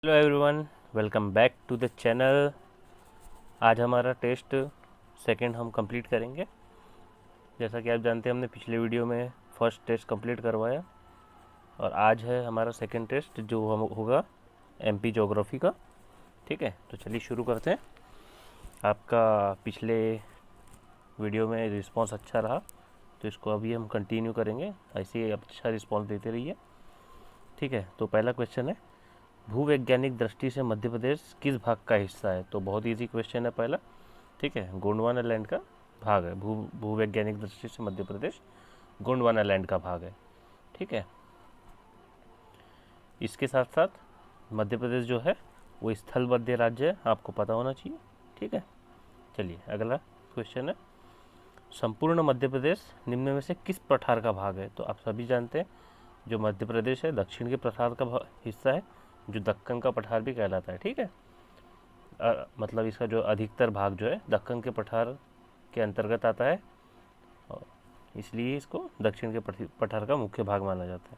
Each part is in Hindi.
Hello everyone, welcome back to the channel. आज हमारा टेस्ट सेकंड हम कंप्लीट करेंगे। जैसा कि आप जानते हैं, हमने पिछले वीडियो में फर्स्ट टेस्ट कंप्लीट करवाया और आज है हमारा सेकंड टेस्ट जो हम होगा एमपी ज्योग्राफी का। ठीक है, तो चलिए शुरू करते हैं। आपका पिछले वीडियो में रिस्पांस अच्छा रहा तो इसको अभी हम कंटिन्यू करेंगे, ऐसे ही अच्छा रिस्पांस देते रहिए। ठीक है, तो पहला क्वेश्चन है, भूवैज्ञानिक दृष्टि से मध्य प्रदेश किस भाग का हिस्सा है? तो बहुत इजी क्वेश्चन है पहला। ठीक है, गोंडवाना लैंड का भाग है। भूवैज्ञानिक दृष्टि से मध्य प्रदेश गोंडवाना लैंड का भाग है। ठीक है, इसके साथ साथ मध्य प्रदेश जो है वो स्थलबद्ध राज्य है, आपको पता होना चाहिए। ठीक है, चलिए अगला क्वेश्चन है, संपूर्ण मध्य प्रदेश निम्न में से किस पठार का भाग है? तो आप सभी जानते हैं जो मध्य प्रदेश है दक्षिण के पठार का हिस्सा है, जो दक्कन का पठार भी कहलाता है। ठीक है, मतलब इसका जो अधिकतर भाग जो है दक्कन के पठार के अंतर्गत आता है और इसलिए इसको दक्षिण के पठार का मुख्य भाग माना जाता है।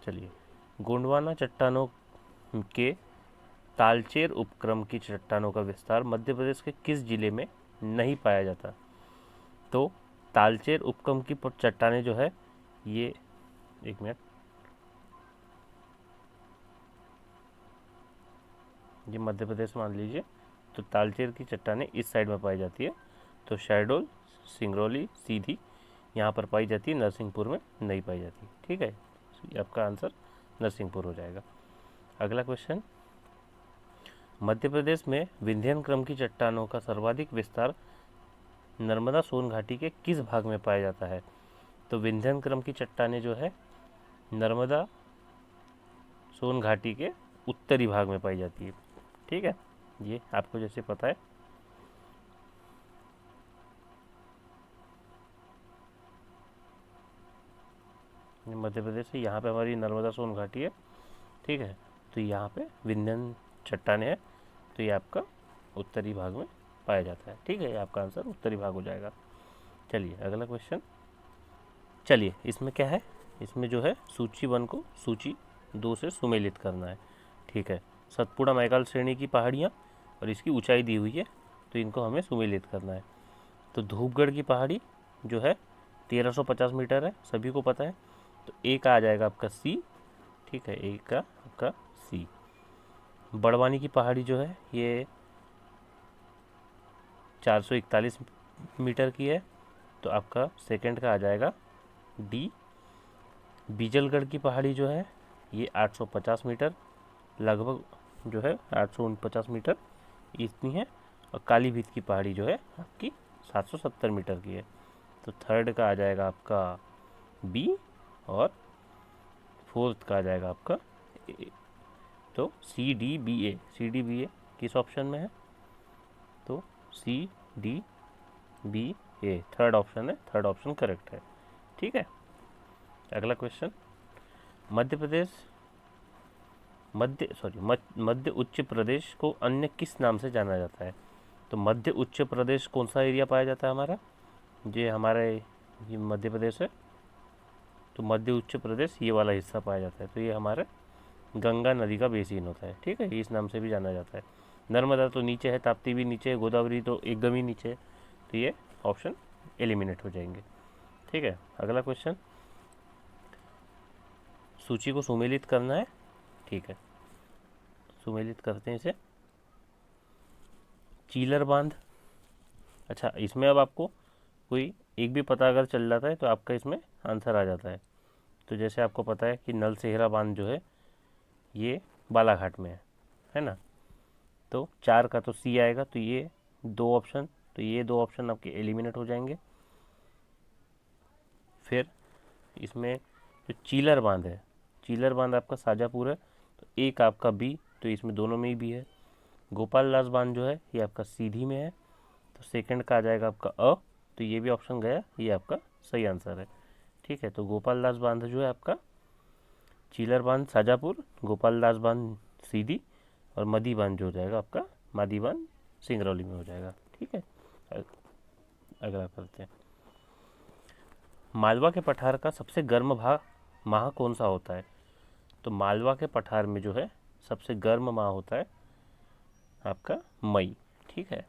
चलिए, गोंडवाना चट्टानों के तालचेर उपक्रम की चट्टानों का विस्तार मध्य प्रदेश के किस जिले में नहीं पाया जाता? तो तालचेर उपक्रम की चट्टानें जो है ये, एक मिनट, ये मध्य प्रदेश मान लीजिए, तो तालचेर की चट्टानें इस साइड में पाई जाती है। तो शहडोल, सिंगरौली, सीधी यहाँ पर पाई जाती है, नरसिंहपुर में नहीं पाई जाती। ठीक है, तो आपका आंसर नरसिंहपुर हो जाएगा। अगला क्वेश्चन, मध्य प्रदेश में विंध्यन क्रम की चट्टानों का सर्वाधिक विस्तार नर्मदा सोन घाटी के किस भाग में पाया जाता है? तो विंध्यन क्रम की चट्टानें जो है नर्मदा सोन घाटी के उत्तरी भाग में पाई जाती है। ठीक है, ये आपको जैसे पता है। मध्य प्रदेश से यहाँ पे हमारी नर्मदा सोन घाटी है। ठीक है, तो यहाँ पे विंध्यन चट्टानें हैं, तो ये आपका उत्तरी भाग में पाया जाता है। ठीक है, ये आपका आंसर उत्तरी भाग हो जाएगा। चलिए अगला क्वेश्चन, चलिए इसमें क्या है, इसमें जो है सूची 1 को सूची 2 से सुमेलित करना है। ठीक है, सतपुड़ा मैकाल श्रेणी की पहाड़ियाँ और इसकी ऊंचाई दी हुई है, तो इनको हमें सुमेलित करना है। तो धूपगढ़ की पहाड़ी जो है 1350 मीटर है, सभी को पता है, तो ए का आ जाएगा आपका सी। ठीक है, ए का आपका सी। बड़वानी की पहाड़ी जो है ये 441 मीटर की है, तो आपका सेकंड का आ जाएगा डी। बीजलगढ़ की पहाड़ी जो है ये 850 मीटर लगभग जो है 849 मीटर इतनी है, और काली भीत की पहाड़ी जो है आपकी 770 मीटर की है, तो थर्ड का आ जाएगा आपका बी और फोर्थ का आ जाएगा आपका ए। तो सी डी बी ए किस ऑप्शन में है? तो CDBA थर्ड ऑप्शन है, थर्ड ऑप्शन करेक्ट है। ठीक है, अगला क्वेश्चन, मध्य प्रदेश मध्य उच्च प्रदेश को अन्य किस नाम से जाना जाता है? तो मध्य उच्च प्रदेश कौन सा एरिया पाया जाता है हमारा? ये हमारे ये मध्य प्रदेश है, तो मध्य उच्च प्रदेश ये वाला हिस्सा पाया जाता है, तो ये हमारे गंगा नदी का बेसिन होता है। ठीक है, इस नाम से भी जाना जाता है। नर्मदा तो नीचे है, ताप्ती भी नीचे है, गोदावरी तो एकदम ही नीचे है, तो ये ऑप्शन एलिमिनेट हो जाएंगे। ठीक है, अगला क्वेश्चन, सूची को सुमेलित करना है। ठीक है, सुमेलित करते हैं इसे। चीलर बांध, अच्छा इसमें अब आपको कोई एक भी पता अगर चल जाता है तो आपका इसमें आंसर आ जाता है। तो जैसे आपको पता है कि नल सेहरा बांध जो है ये बालाघाट में है ना, तो 4 का तो सी आएगा, तो ये दो ऑप्शन आपके एलिमिनेट हो जाएंगे। फिर इसमें जो चीलर बांध है, चीलर बांध आपका साजापुर है, तो एक आपका बी, तो इसमें दोनों में ही बी है। गोपाल दास बांध जो है ये आपका सीधी में है, तो सेकंड का आ जाएगा आपका अ, तो ये भी ऑप्शन गया, ये आपका सही आंसर है। ठीक है, तो गोपाल दास बांध जो है आपका चीलर बांध साजापुर, गोपाल दास बांध सीधी, और मदी बांध जो हो जाएगा आपका मादी बांध सिंगरौली में हो जाएगा। ठीक है, अगला करते हैं, मालवा के पठार का सबसे गर्म भाग माह कौन सा होता है? तो मालवा के पठार में जो है सबसे गर्म माह होता है आपका मई। ठीक है,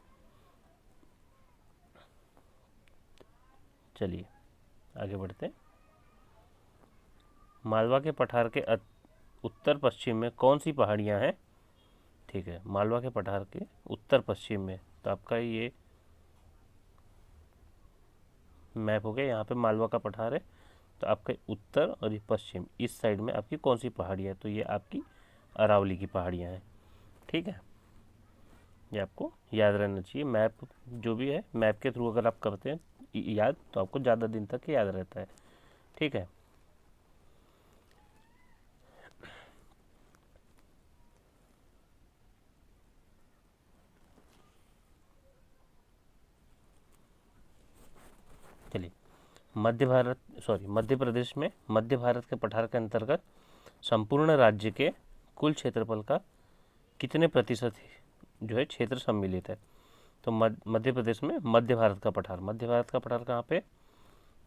चलिए आगे बढ़ते हैं। मालवा के पठार के उत्तर पश्चिम में कौन सी पहाड़ियाँ हैं? ठीक है, मालवा के पठार के उत्तर पश्चिम में, तो आपका ये मैप हो गया। यहाँ पे मालवा का पठार है, तो आपके उत्तर और ये पश्चिम, इस साइड में आपकी कौन सी पहाड़ियाँ है? तो ये आपकी अरावली की पहाड़ियाँ हैं। ठीक है, ये आपको याद रहना चाहिए। मैप जो भी है, मैप के थ्रू अगर आप करते हैं याद, तो आपको ज़्यादा दिन तक याद रहता है। ठीक है, चलिए। मध्य प्रदेश में मध्य भारत के पठार के अंतर्गत संपूर्ण राज्य के कुल क्षेत्रफल का कितने प्रतिशत जो है क्षेत्र सम्मिलित है? तो मध्य प्रदेश में मध्य भारत का पठार कहाँ पे?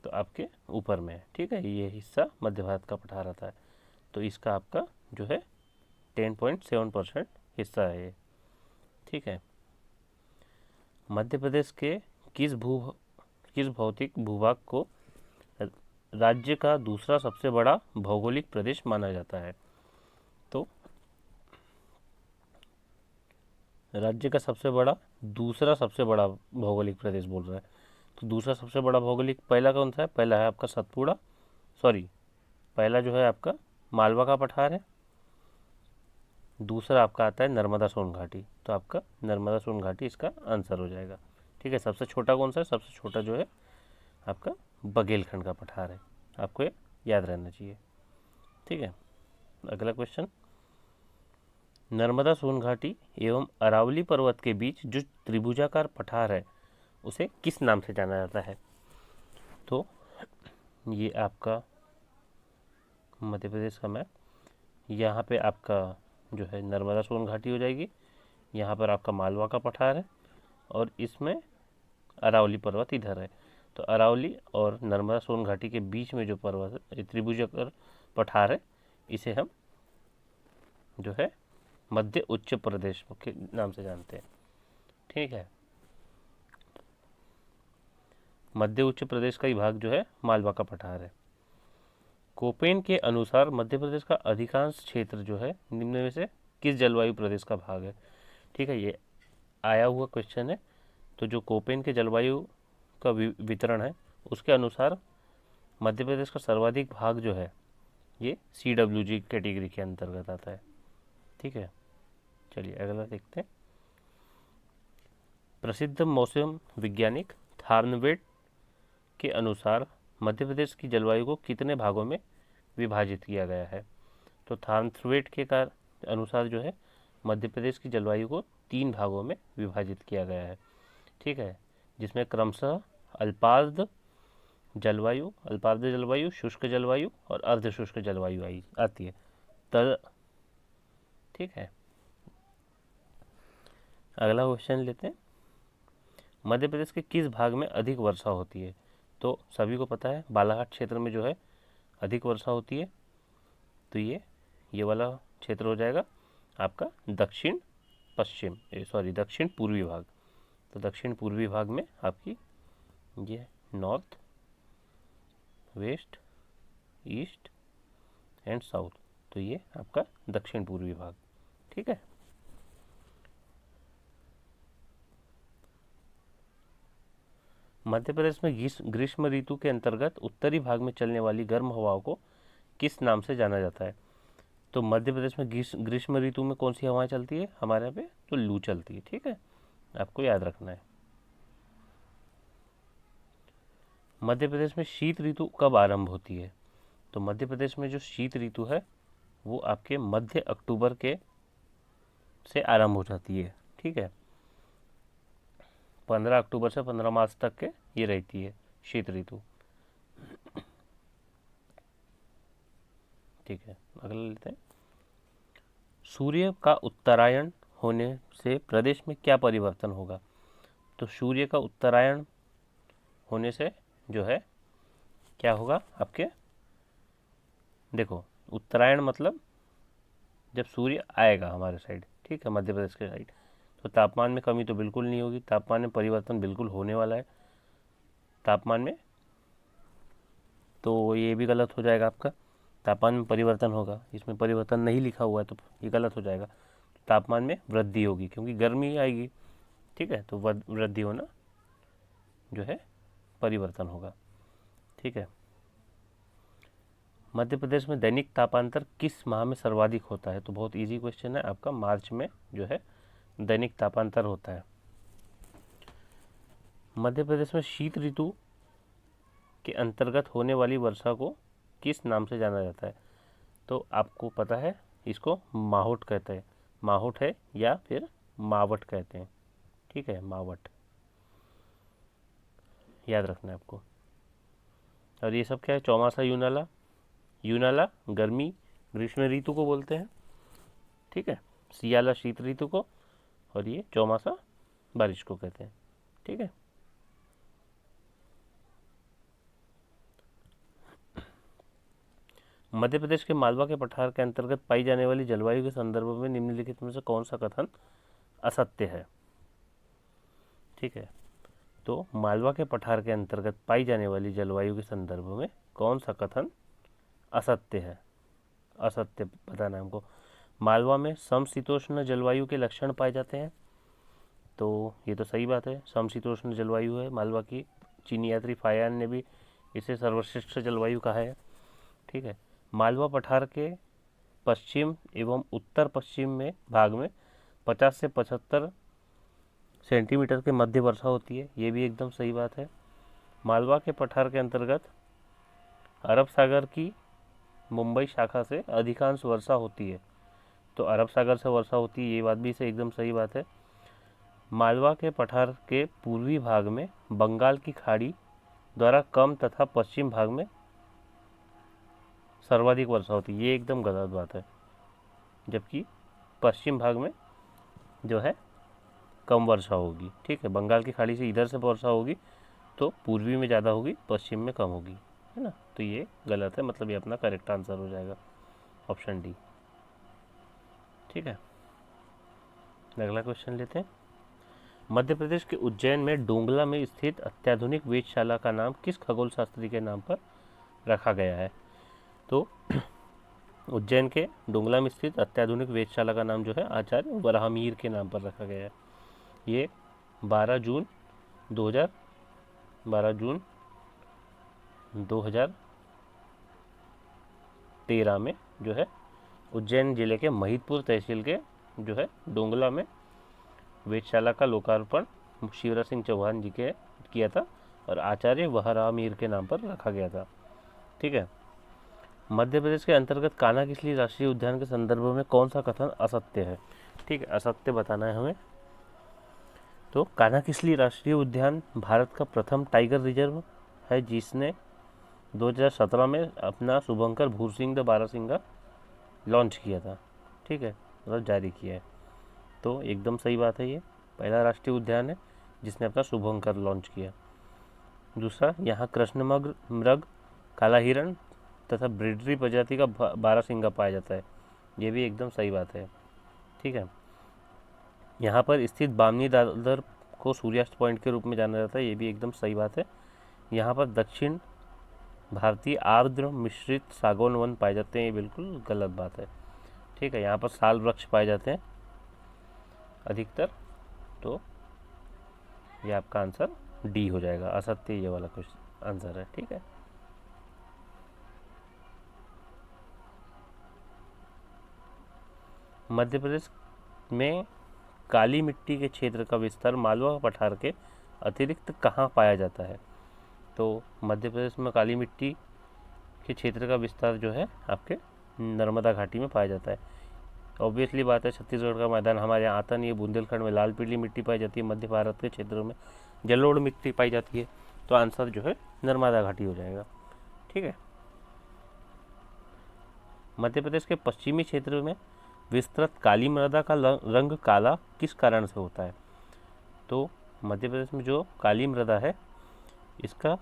तो आपके ऊपर में है। ठीक है, ये हिस्सा मध्य भारत का पठार आता है, तो इसका आपका जो है 10.7% हिस्सा है ये। ठीक है, मध्य प्रदेश के किस भौतिक भूभाग को राज्य का दूसरा सबसे बड़ा भौगोलिक प्रदेश माना जाता है? तो राज्य का दूसरा सबसे बड़ा भौगोलिक प्रदेश बोल रहा है, तो दूसरा सबसे बड़ा भौगोलिक, पहला कौन सा है? पहला है आपका सतपुड़ा, सॉरी, पहला जो है आपका मालवा का पठार है, दूसरा आपका आता है नर्मदा सोन घाटी। तो आपका नर्मदा सोन घाटी इसका आंसर हो जाएगा। ठीक है, सबसे छोटा कौन सा है? सबसे छोटा जो है आपका बघेलखंड का पठार है, आपको ये याद रहना चाहिए। ठीक है, अगला क्वेश्चन, नर्मदा सोन घाटी एवं अरावली पर्वत के बीच जो त्रिभुजाकार पठार है उसे किस नाम से जाना जाता है? तो ये आपका मध्य प्रदेश का मैप, यहाँ पे आपका जो है नर्मदा सोन घाटी हो जाएगी, यहाँ पर आपका मालवा का पठार है, और इसमें अरावली पर्वत इधर है। तो अरावली और नर्मदा सोन घाटी के बीच में जो पर्वत है, त्रिभुजाकार पठार है, इसे हम जो है मध्य उच्च प्रदेश के नाम से जानते हैं। ठीक है, मध्य उच्च प्रदेश का ही भाग जो है मालवा का पठार है। कोपेन के अनुसार मध्य प्रदेश का अधिकांश क्षेत्र जो है निम्न में से किस जलवायु प्रदेश का भाग है? ठीक है, ये आया हुआ क्वेश्चन है। तो जो कोपेन के जलवायु का वितरण है, उसके अनुसार मध्य प्रदेश का सर्वाधिक भाग जो है ये CWG कैटेगरी के अंतर्गत आता है। ठीक है, चलिए अगला देखते हैं। प्रसिद्ध मौसम वैज्ञानिक थार्नवेट के अनुसार मध्य प्रदेश की जलवायु को कितने भागों में विभाजित किया गया है? तो थार्नवेट के अनुसार जो है मध्य प्रदेश की जलवायु को 3 भागों में विभाजित किया गया है। ठीक है, जिसमें क्रमशः अल्पार्द्र जलवायु, शुष्क जलवायु और अर्ध शुष्क जलवायु आती है। ठीक है, अगला क्वेश्चन लेते हैं। मध्य प्रदेश के किस भाग में अधिक वर्षा होती है? तो सभी को पता है बालाघाट क्षेत्र में जो है अधिक वर्षा होती है, तो ये वाला क्षेत्र हो जाएगा आपका दक्षिण पूर्वी भाग। तो दक्षिण पूर्वी भाग में आपकी ये north, west, east and south, तो ये आपका दक्षिण पूर्वी भाग। ठीक है, मध्य प्रदेश में ग्रीष्म ऋतु के अंतर्गत उत्तरी भाग में चलने वाली गर्म हवाओं को किस नाम से जाना जाता है? तो मध्य प्रदेश में ग्रीष्म ऋतु में कौन सी हवाएं चलती है हमारे यहाँ पे? तो लू चलती है। ठीक है, आपको याद रखना है। मध्य प्रदेश में शीत ऋतु कब आरंभ होती है? तो मध्य प्रदेश में जो शीत ऋतु है वो आपके मध्य अक्टूबर के से आरंभ हो जाती है। ठीक है, 15 अक्टूबर से 15 मार्च तक के ये रहती है शीत ऋतु। ठीक है, अगला लेते हैं। सूर्य का उत्तरायण होने से प्रदेश में क्या परिवर्तन होगा? तो सूर्य का उत्तरायण होने से जो है क्या होगा आपके? देखो, उत्तरायण मतलब जब सूर्य आएगा हमारे साइड, ठीक है, मध्य प्रदेश के साइड, तो तापमान में कमी तो बिल्कुल नहीं होगी, तापमान में परिवर्तन बिल्कुल होने वाला है। तापमान में तो ये भी गलत हो जाएगा आपका, तापमान में परिवर्तन होगा, इसमें परिवर्तन नहीं लिखा हुआ है तो ये गलत हो जाएगा। तापमान में वृद्धि होगी क्योंकि गर्मी आएगी, ठीक है, तो वृद्धि होना जो है परिवर्तन होगा, ठीक है। मध्य प्रदेश में दैनिक तापांतर किस माह में सर्वाधिक होता है? तो बहुत इजी क्वेश्चन है आपका, मार्च में जो है दैनिक तापांतर होता है। मध्य प्रदेश में शीत ऋतु के अंतर्गत होने वाली वर्षा को किस नाम से जाना जाता है? तो आपको पता है, इसको मावठ कहते हैं, मावठ है या फिर मावट कहते हैं, ठीक है, मावट याद रखना है आपको। और ये सब क्या है? चौमासा यूनाला, यूनाला गर्मी ग्रीष्म ऋतु को बोलते हैं, ठीक है, सियाला शीत ऋतु को, और ये चौमासा बारिश को कहते हैं, ठीक है। मध्य प्रदेश के मालवा के पठार के अंतर्गत पाई जाने वाली जलवायु के संदर्भ में निम्नलिखित में से कौन सा कथन असत्य है? ठीक है, तो मालवा के पठार के अंतर्गत पाई जाने वाली जलवायु के संदर्भ में कौन सा कथन असत्य है? असत्य बताना है हमको। मालवा में समशीतोष्ण जलवायु के लक्षण पाए जाते हैं, तो ये तो सही बात है, समशीतोष्ण जलवायु है मालवा की। चीनी यात्री फायान ने भी इसे सर्वश्रेष्ठ जलवायु कहा है, ठीक है। मालवा पठार के पश्चिम एवं उत्तर पश्चिम में भाग में 50 से 75 सेंटीमीटर के मध्य वर्षा होती है, ये भी एकदम सही बात है। मालवा के पठार के अंतर्गत अरब सागर की मुंबई शाखा से अधिकांश वर्षा होती है, तो अरब सागर से वर्षा होती है, ये बात भी से एकदम सही बात है। मालवा के पठार के पूर्वी भाग में बंगाल की खाड़ी द्वारा कम तथा पश्चिम भाग में सर्वाधिक वर्षा होती है, ये एकदम गलत बात है, जबकि पश्चिम भाग में जो है कम वर्षा होगी, ठीक है। बंगाल की खाड़ी से इधर से वर्षा होगी तो पूर्वी में ज़्यादा होगी, पश्चिम में कम होगी, है ना, तो ये गलत है, मतलब ये अपना करेक्ट आंसर हो जाएगा ऑप्शन डी, ठीक है। अगला क्वेश्चन लेते हैं। मध्य प्रदेश के उज्जैन में डोंगला में स्थित अत्याधुनिक वेधशाला का नाम किस खगोल शास्त्री के नाम पर रखा गया है? तो उज्जैन के डोंगला में स्थित अत्याधुनिक वेधशाला का नाम जो है आचार्य वराहमिहिर के नाम पर रखा गया है। ये 12 जून 2013 में जो है उज्जैन जिले के महिदपुर तहसील के जो है डोंगला में वेधशाला का लोकार्पण शिवराज सिंह चौहान जी के किया था और आचार्य वराहमिहिर के नाम पर रखा गया था, ठीक है। मध्य प्रदेश के अंतर्गत कान्हा-किसली राष्ट्रीय उद्यान के संदर्भ में कौन सा कथन असत्य है? ठीक है, असत्य बताना है हमें। तो कान्हा-किसली राष्ट्रीय उद्यान भारत का प्रथम टाइगर रिजर्व है, जिसने 2017 में अपना शुभंकर भूरसिंह द बारहसिंगा लॉन्च किया था, ठीक है, मतलब जारी किया है, तो एकदम सही बात है, ये पहला राष्ट्रीय उद्यान है जिसने अपना शुभंकर लॉन्च किया। दूसरा, यहाँ कृष्ण मृग, काला हिरण तथा ब्रिडरी प्रजाति का बारहसिंगा पाया जाता है, ये भी एकदम सही बात है, ठीक है। यहाँ पर स्थित बामनी दादर को सूर्यास्त पॉइंट के रूप में जाना जाता है, ये भी एकदम सही बात है। यहाँ पर दक्षिण भारतीय आर्द्र मिश्रित सागौन वन पाए जाते हैं, ये बिल्कुल गलत बात है, ठीक है। यहाँ पर साल वृक्ष पाए जाते हैं अधिकतर, तो ये आपका आंसर डी हो जाएगा, असत्य ये वाला क्वेश्चन आंसर है, ठीक है। मध्य प्रदेश में काली मिट्टी के क्षेत्र का विस्तार मालवा पठार के अतिरिक्त कहाँ पाया जाता है? तो मध्य प्रदेश में काली मिट्टी के क्षेत्र का विस्तार जो है आपके नर्मदा घाटी में पाया जाता है। ऑब्वियसली बात है, छत्तीसगढ़ का मैदान हमारे यहाँ आता नहीं है, बुंदेलखंड में लाल पीली मिट्टी पाई जाती है, मध्य भारत के क्षेत्रों में जलोढ़ मिट्टी पाई जाती है, तो आंसर जो है नर्मदा घाटी हो जाएगा, ठीक है। मध्य प्रदेश के पश्चिमी क्षेत्र में विस्तृत काली मृदा का रंग काला किस कारण से होता है? तो मध्य प्रदेश में जो काली मृदा है इसका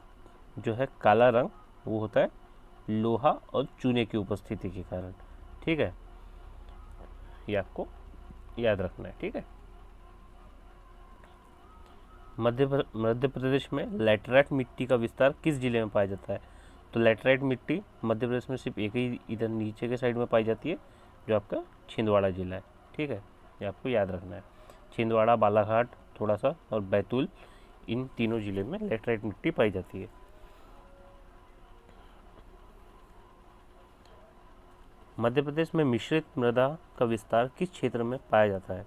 जो है काला रंग वो होता है लोहा और चूने की उपस्थिति के कारण, ठीक है। ये आपको याद रखना है, ठीक है। मध्य प्रदेश में लैटेराइट मिट्टी का विस्तार किस जिले में पाया जाता है? तो लैटेराइट मिट्टी मध्य प्रदेश में सिर्फ एक ही इधर नीचे के साइड में पाई जाती है, जो आपका छिंदवाड़ा जिला है, ठीक है। ये आपको याद रखना है। छिंदवाड़ा, बालाघाट थोड़ा सा और बैतूल, इन तीनों जिले में लैटेराइट मिट्टी पाई जाती है। मध्य प्रदेश में मिश्रित मृदा का विस्तार किस क्षेत्र में पाया जाता है?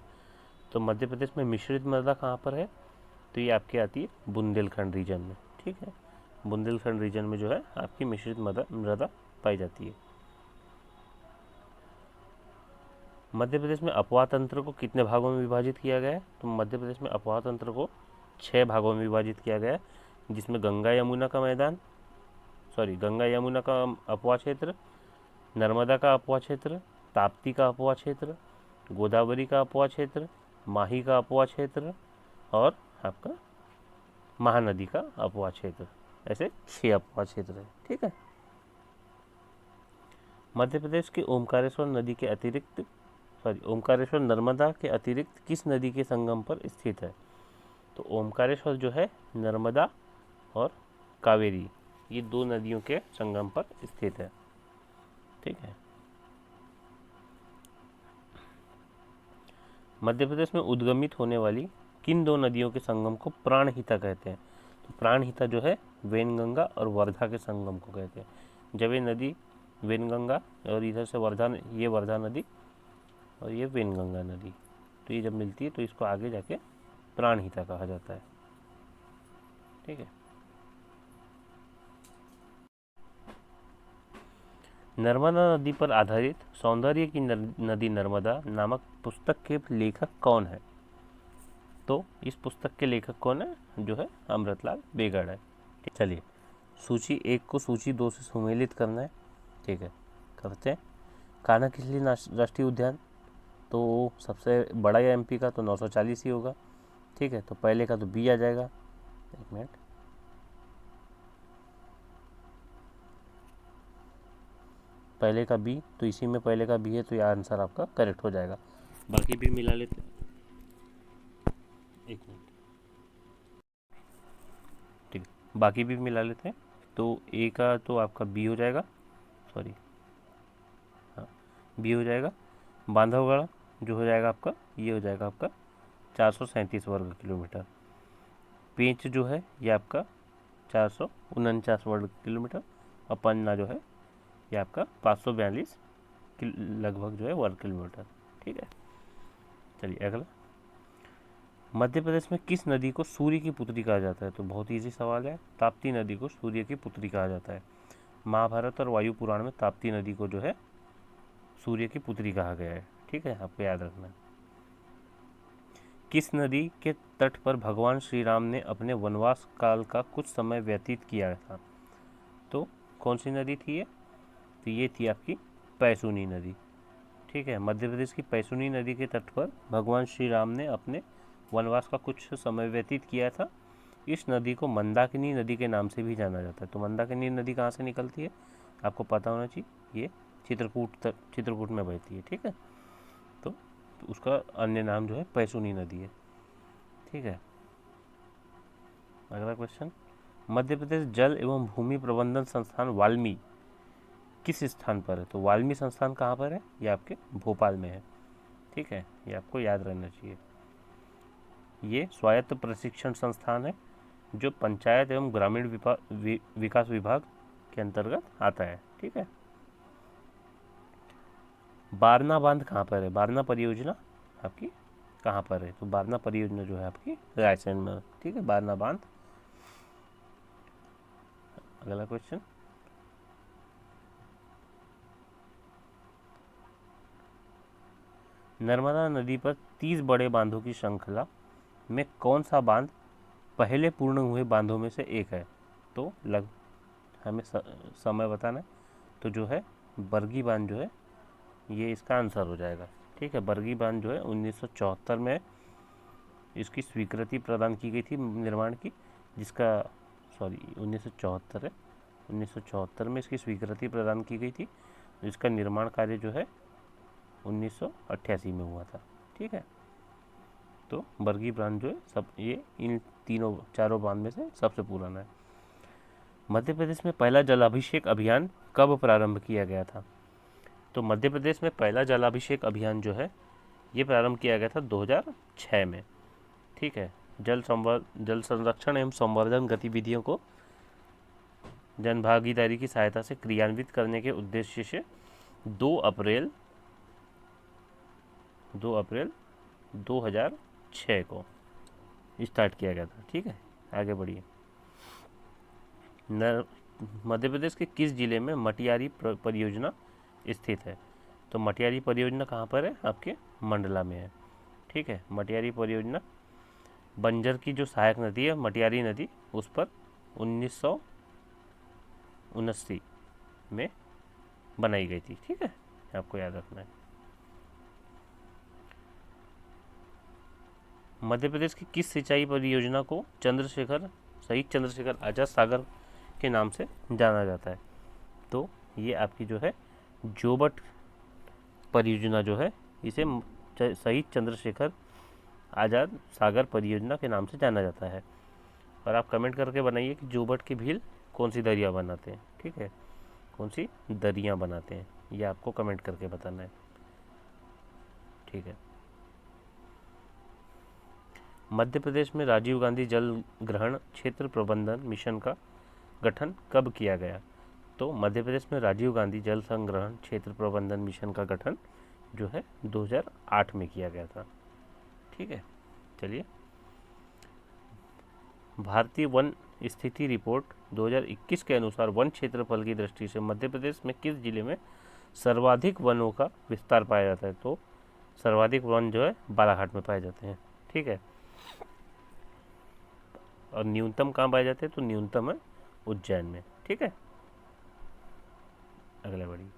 तो मध्य प्रदेश में मिश्रित मृदा कहाँ पर है? तो ये आपकी आती है बुंदेलखंड रीजन में, ठीक है। बुंदेलखंड रीजन में जो है आपकी मिश्रित मृदा पाई जाती है। मध्य प्रदेश में अपवाह तंत्र को कितने भागों में विभाजित किया गया है? तो मध्य प्रदेश में अपवाह तंत्र को 6 भागों में विभाजित किया गया है, जिसमें गंगा यमुना का अपवाह क्षेत्र, नर्मदा का अपवाह क्षेत्र, ताप्ती का अपवाह क्षेत्र, गोदावरी का अपवाह क्षेत्र, माही का अपवाह क्षेत्र और आपका महानदी का अपवाह क्षेत्र। ऐसे 6 अपवाह क्षेत्र है, ठीक है। मध्य प्रदेश के ओमकारेश्वर नर्मदा के अतिरिक्त किस नदी के संगम पर स्थित है? तो ओमकारेश्वर जो है नर्मदा और कावेरी, ये 2 नदियों के संगम पर स्थित है, ठीक है। मध्य प्रदेश में उद्गमित होने वाली किन 2 नदियों के संगम को प्राणहिता कहते हैं? तो प्राणहिता जो है वेनगंगा और वर्धा के संगम को कहते हैं। जब ये नदी वेनगंगा और इधर से वर्धा, ये वर्धा नदी और ये वेनगंगा नदी, तो ये जब मिलती है तो इसको आगे जाके प्राणहिता कहा जाता है, ठीक है। नर्मदा नदी पर आधारित सौंदर्य की नदी नर्मदा नामक पुस्तक के लेखक कौन है? तो इस पुस्तक के लेखक कौन है? जो है अमृतलाल बेगड़ है। चलिए, सूची 1 को सूची 2 से सुमेलित करना है, ठीक है, करते हैं। कान्हा किसली राष्ट्रीय उद्यान, तो सबसे बड़ा है एमपी का, तो 940 ही होगा, ठीक है। तो पहले का तो बी आ जाएगा, एक मिनट, पहले का बी, तो इसी में पहले का बी है, तो यह आंसर आपका करेक्ट हो जाएगा। बाकी भी मिला लेते हैं, एक मिनट, ठीक है, बाकी भी मिला लेते हैं। तो ए का तो आपका बी हो जाएगा, सॉरी, हाँ, बी हो जाएगा। बांधवगढ़ जो हो जाएगा आपका, ये हो जाएगा आपका 437 वर्ग किलोमीटर। पेंच जो है ये आपका 449 वर्ग किलोमीटर, और पन्ना जो है ये आपका 542 लगभग जो है वर्ग किलोमीटर, ठीक है। चलिए अगला, मध्य प्रदेश में किस नदी को सूर्य की पुत्री कहा जाता है? तो बहुत इजी सवाल है, ताप्ती नदी को सूर्य की पुत्री कहा जाता है। महाभारत और वायु पुराण में ताप्ती नदी को जो है सूर्य की पुत्री कहा गया है, ठीक है, आपको याद रखना है। किस नदी के तट पर भगवान श्री राम ने अपने वनवास काल का कुछ समय व्यतीत किया था? तो कौन सी नदी थी ये? तो ये थी आपकी पैसुनी नदी, ठीक है। मध्य प्रदेश की पैसुनी नदी के तट पर भगवान श्री राम ने अपने वनवास का कुछ समय व्यतीत किया था। इस नदी को मंदाकिनी नदी के नाम से भी जाना जाता है। तो मंदाकिनी नदी कहाँ से निकलती है? आपको पता होना चाहिए, ये चित्रकूट में बहती है, ठीक है। तो उसका अन्य नाम जो है पैसुनी नदी है, ठीक है। अगला क्वेश्चन, मध्य प्रदेश जल एवं भूमि प्रबंधन संस्थान वाल्मी किस स्थान पर है? तो वाल्मी संस्थान कहाँ पर है? ये आपके भोपाल में है, ठीक है, ये आपको याद रहना चाहिए। ये स्वायत्त प्रशिक्षण संस्थान है जो पंचायत एवं ग्रामीण विकास विभाग के अंतर्गत आता है, ठीक है। बारना बांध कहाँ पर है? बारना परियोजना आपकी कहाँ पर है? तो बारना परियोजना जो है आपकी रायसेन में, ठीक है, बारना बांध। अगला क्वेश्चन, नर्मदा नदी पर 30 बड़े बांधों की श्रृंखला में कौन सा बांध पहले पूर्ण हुए बांधों में से एक है? तो हमें समय बताना है। तो जो है बरगी बांध जो है ये इसका आंसर हो जाएगा, ठीक है। बरगी बांध जो है 1974 में इसकी स्वीकृति प्रदान की गई थी निर्माण की, जिसका 1974 है, 1974 में इसकी स्वीकृति प्रदान की गई थी। इसका निर्माण कार्य जो है 1988 में हुआ था। ठीक है, तो बरगी बांध जो है सब ये इन तीनों चारों बांध में से सबसे पुराना है। मध्य प्रदेश में पहला जलाभिषेक अभियान कब प्रारंभ किया गया था? तो मध्य प्रदेश में पहला जलाभिषेक अभियान जो है ये प्रारंभ किया गया था 2006 में। ठीक है, जल संरक्षण एवं संवर्धन गतिविधियों को जन भागीदारी की सहायता से क्रियान्वित करने के उद्देश्य से 2 अप्रैल 2006 को स्टार्ट किया गया था। ठीक है, आगे बढ़िए। मध्य प्रदेश के किस जिले में मटियारी परियोजना स्थित है? तो मटियारी परियोजना कहाँ पर है? आपके मंडला में है। ठीक है, मटियारी परियोजना बंजर की जो सहायक नदी है मटियारी नदी, उस पर 1979 में बनाई गई थी। ठीक है, आपको याद रखना है। मध्य प्रदेश की किस सिंचाई परियोजना को शहीद चंद्रशेखर आजाद सागर के नाम से जाना जाता है? तो ये आपकी जो है जोबट परियोजना जो है इसे शहीद चंद्रशेखर आज़ाद सागर परियोजना के नाम से जाना जाता है। और आप कमेंट करके बनाइए कि जोबट की भील कौन सी दरिया बनाते हैं। ठीक है, कौन सी दरियाँ बनाते हैं ये आपको कमेंट करके बताना है। ठीक है, मध्य प्रदेश में राजीव गांधी जल ग्रहण क्षेत्र प्रबंधन मिशन का गठन कब किया गया? तो मध्य प्रदेश में राजीव गांधी जल संग्रहण क्षेत्र प्रबंधन मिशन का गठन जो है 2008 में किया गया था। ठीक है, चलिए। भारतीय वन स्थिति रिपोर्ट 2021 के अनुसार वन क्षेत्रफल की दृष्टि से मध्य प्रदेश में किस जिले में सर्वाधिक वनों का विस्तार पाया जाता है? तो सर्वाधिक वन जो है बालाघाट में पाए जाते हैं। ठीक है, और न्यूनतम कहाँ पाए जाते हैं? तो न्यूनतम है उज्जैन में। ठीक है, अगला बढ़िए।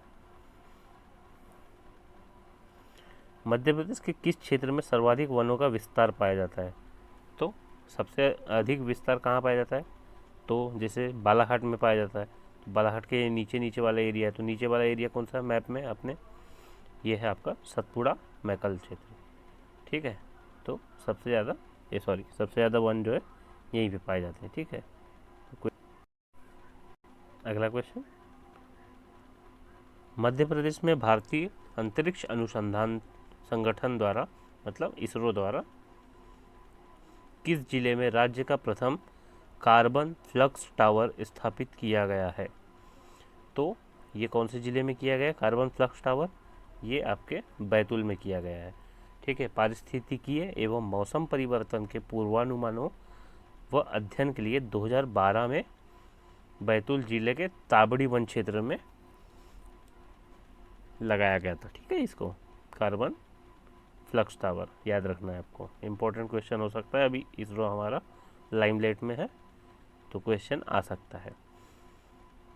मध्य प्रदेश के किस क्षेत्र में सर्वाधिक वनों का विस्तार पाया जाता है? तो सबसे अधिक विस्तार कहाँ पाया जाता है? तो जैसे बालाघाट में पाया जाता है। तो बालाघाट के नीचे वाला एरिया है, तो नीचे वाला एरिया कौन सा मैप में अपने? ये है आपका सतपुड़ा मैकल क्षेत्र। ठीक है, तो सबसे ज़्यादा वन जो है यहीं पे पाए जाते हैं। ठीक है, अगला क्वेश्चन। मध्य प्रदेश में भारतीय अंतरिक्ष अनुसंधान संगठन द्वारा मतलब इसरो द्वारा किस जिले में राज्य का प्रथम कार्बन फ्लक्स टावर स्थापित किया गया है? तो ये कौन से जिले में किया गया कार्बन फ्लक्स टावर? ये आपके बैतूल में किया गया है। ठीक है, पारिस्थितिकीय एवं मौसम परिवर्तन के पूर्वानुमानों व अध्ययन के लिए 2012 में बैतूल जिले के ताबड़ी वन क्षेत्र में लगाया गया था। ठीक है, इसको कार्बन फ्लक्स टावर याद रखना है आपको, इम्पोर्टेंट क्वेश्चन हो सकता है। अभी इसरो हमारा लाइमलाइट में है तो क्वेश्चन आ सकता है।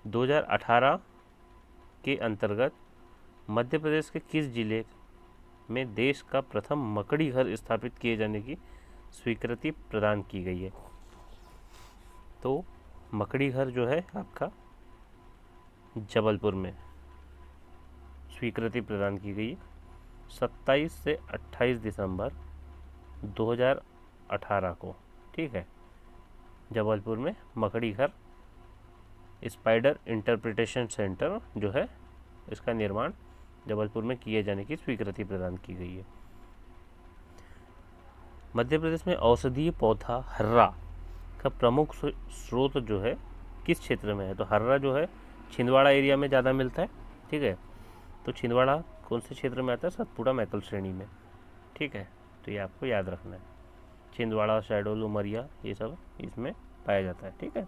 2018 के अंतर्गत मध्य प्रदेश के किस जिले में देश का प्रथम मकड़ी घर स्थापित किए जाने की स्वीकृति प्रदान की गई है? तो मकड़ी घर जो है आपका जबलपुर में स्वीकृति प्रदान की गई 27 से 28 दिसंबर 2018 को। ठीक है, जबलपुर में मकड़ी घर स्पाइडर इंटरप्रिटेशन सेंटर जो है इसका निर्माण जबलपुर में किए जाने की स्वीकृति प्रदान की गई है। मध्य प्रदेश में औषधीय पौधा हर्रा का प्रमुख स्रोत जो है किस क्षेत्र में है? तो हर्रा जो है छिंदवाड़ा एरिया में ज़्यादा मिलता है। ठीक है, तो छिंदवाड़ा कौन से क्षेत्र में आता है? सतपुड़ा मैकल श्रेणी में। ठीक है, तो ये आपको याद रखना है। छिंदवाड़ा, शहडोल, उमरिया ये सब इसमें पाया जाता है। ठीक है,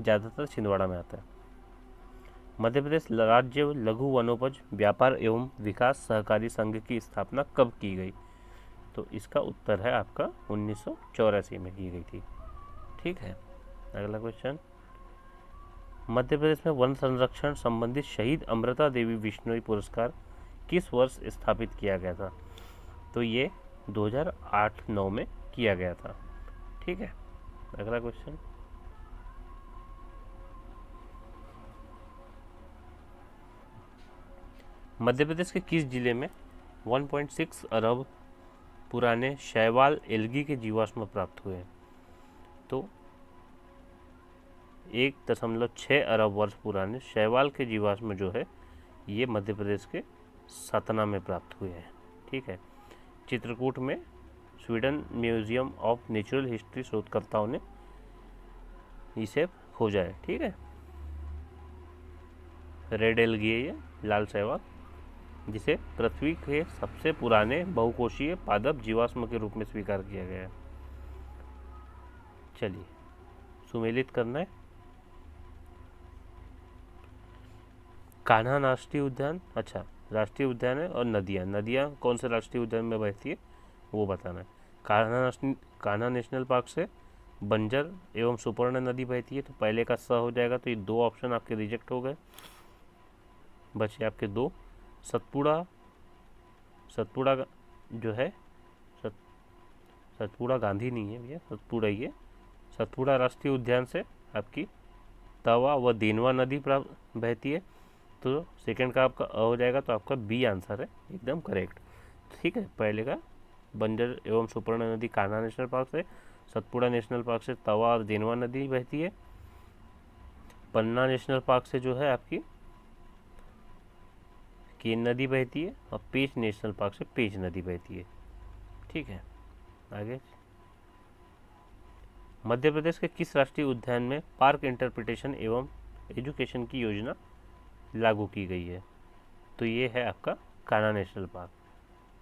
ज़्यादातर छिंदवाड़ा में आता है। मध्य प्रदेश राज्य लघु वनोपज व्यापार एवं विकास सहकारी संघ की स्थापना कब की गई? तो इसका उत्तर है आपका 1984 में की गई थी। ठीक है, अगला क्वेश्चन। मध्य प्रदेश में वन संरक्षण संबंधित शहीद अमृता देवी बिश्नोई पुरस्कार किस वर्ष स्थापित किया गया था? तो ये 2008-9 में किया गया था। ठीक है, अगला क्वेश्चन। मध्य प्रदेश के किस जिले में 1.6 अरब पुराने शैवाल एल्गी के जीवाश्म प्राप्त हुए हैं? तो 1.6 अरब वर्ष पुराने शैवाल के जीवाश्म जो है ये मध्य प्रदेश के सतना में प्राप्त हुए हैं। ठीक है। चित्रकूट में Sweden museum of natural history शोधकर्ताओं ने इसे खोजा है। ठीक है। रेड एल्गी है ये, लाल शैवाल, जिसे पृथ्वी के सबसे पुराने बहुकोशीय पादप जीवाश्म के रूप में स्वीकार किया गया है। चलिए सुमेलित करना है। कान्हा राष्ट्रीय उद्यान, अच्छा राष्ट्रीय उद्यान है, और नदियाँ कौन से राष्ट्रीय उद्यान में बहती है वो बताना है। कान्हा नेशनल पार्क से बंजर एवं सुपर्ण नदी बहती है, तो पहले का स हो जाएगा, तो ये 2 ऑप्शन आपके रिजेक्ट हो गए, बचे आपके 2। सतपुड़ा जो है सतपुड़ा गांधी नहीं है भैया, सतपुड़ा ही है। सतपुड़ा राष्ट्रीय उद्यान से आपकी तवा व देनवा नदी बहती है, तो सेकंड का आपका अ हो जाएगा, तो आपका बी आंसर है एकदम करेक्ट। ठीक है। पहले का बंजर एवं सुपर्ण नदी कान्हा नेशनल पार्क से, सतपुड़ा नेशनल पार्क से तवा और देनवा नदी बहती है, पन्ना नेशनल पार्क से जो है आपकी केन नदी बहती है, और पेंच नेशनल पार्क से पेंच नदी बहती है। ठीक है। आगे मध्य प्रदेश के किस राष्ट्रीय उद्यान में पार्क इंटरप्रिटेशन एवं एजुकेशन की योजना लागू की गई है? तो ये है आपका कान्हा नेशनल पार्क।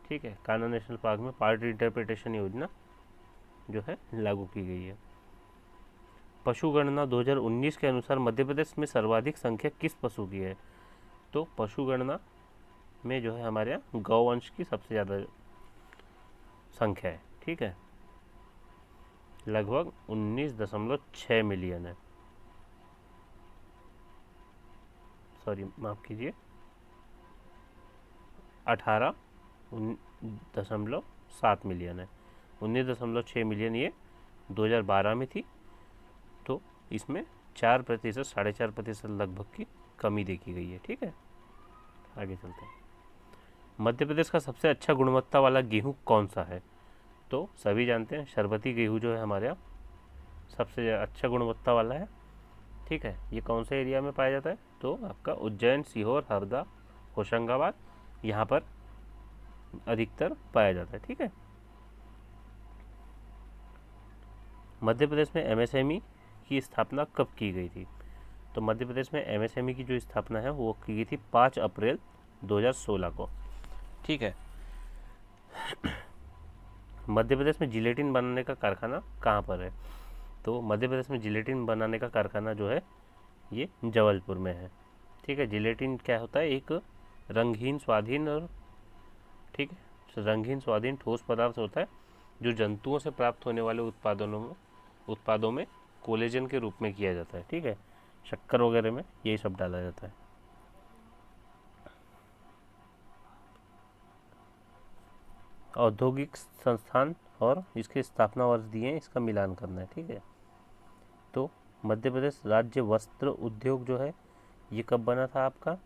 ठीक है। कान्हा नेशनल पार्क में पार्क इंटरप्रिटेशन योजना जो है लागू की गई है। पशु गणना 2019 के अनुसार मध्य प्रदेश में सर्वाधिक संख्या किस पशु की है? तो पशु गणना में जो है हमारे यहाँ गौवंश की सबसे ज़्यादा संख्या है। ठीक है। लगभग 19.6 मिलियन है, सॉरी माफ़ कीजिए 18.7 मिलियन है। 19.6 मिलियन ये 2012 में थी, तो इसमें 4% 4.5% लगभग की कमी देखी गई है। ठीक है। आगे चलते हैं। मध्य प्रदेश का सबसे अच्छा गुणवत्ता वाला गेहूँ कौन सा है? तो सभी जानते हैं शरबती गेहूँ जो है हमारे यहाँ सबसे अच्छा गुणवत्ता वाला है। ठीक है। ये कौन से एरिया में पाया जाता है? तो आपका उज्जैन, सीहोर, हरदा, होशंगाबाद, यहाँ पर अधिकतर पाया जाता है। ठीक है। मध्य प्रदेश में एमएसएमई की स्थापना कब की गई थी? तो मध्य प्रदेश में एमएसएमई की जो स्थापना है वो की गई थी 5 अप्रैल 2016 को। ठीक है। मध्य प्रदेश में जिलेटिन बनाने का कारखाना कहाँ पर है? तो मध्य प्रदेश में जिलेटिन बनाने का कारखाना जो है ये जबलपुर में है। ठीक है। जिलेटिन क्या होता है? एक रंगहीन स्वाधीन और ठीक है रंगहीन स्वाधीन ठोस पदार्थ होता है जो जंतुओं से प्राप्त होने वाले उत्पादों में कोलेजन के रूप में किया जाता है। ठीक है। शक्कर वगैरह में यही सब डाला जाता है। औद्योगिक संस्थान और इसके स्थापना वर्ष दिए हैं, इसका मिलान करना है। ठीक है। तो मध्य प्रदेश राज्य वस्त्र उद्योग जो है ये कब बना था आपका?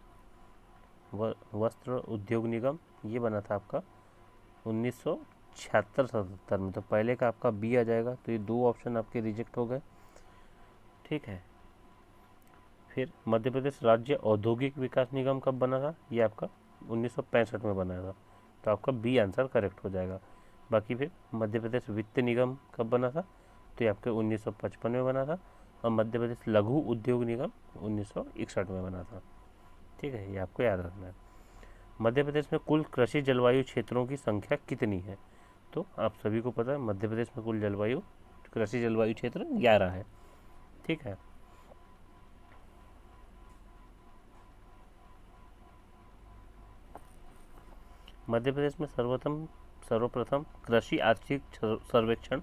वस्त्र उद्योग निगम ये बना था आपका 1976-77 में। तो पहले का आपका बी आ जाएगा, तो ये 2 ऑप्शन आपके रिजेक्ट हो गए। ठीक है। फिर मध्य प्रदेश राज्य औद्योगिक विकास निगम कब बना था? ये आपका 1965 में बना था, तो आपका बी आंसर करेक्ट हो जाएगा। बाकी फिर मध्य प्रदेश वित्त निगम कब बना था? तो ये आपके 1955 में बना था, और मध्य प्रदेश लघु उद्योग निगम 1961 में बना था। ठीक है। ये आपको याद रखना है। मध्य प्रदेश में कुल कृषि जलवायु क्षेत्रों की संख्या कितनी है? तो आप सभी को पता है मध्य प्रदेश में कुल कृषि जलवायु क्षेत्र 11 है। ठीक है। मध्य प्रदेश में सर्वप्रथम कृषि आर्थिक सर्वेक्षण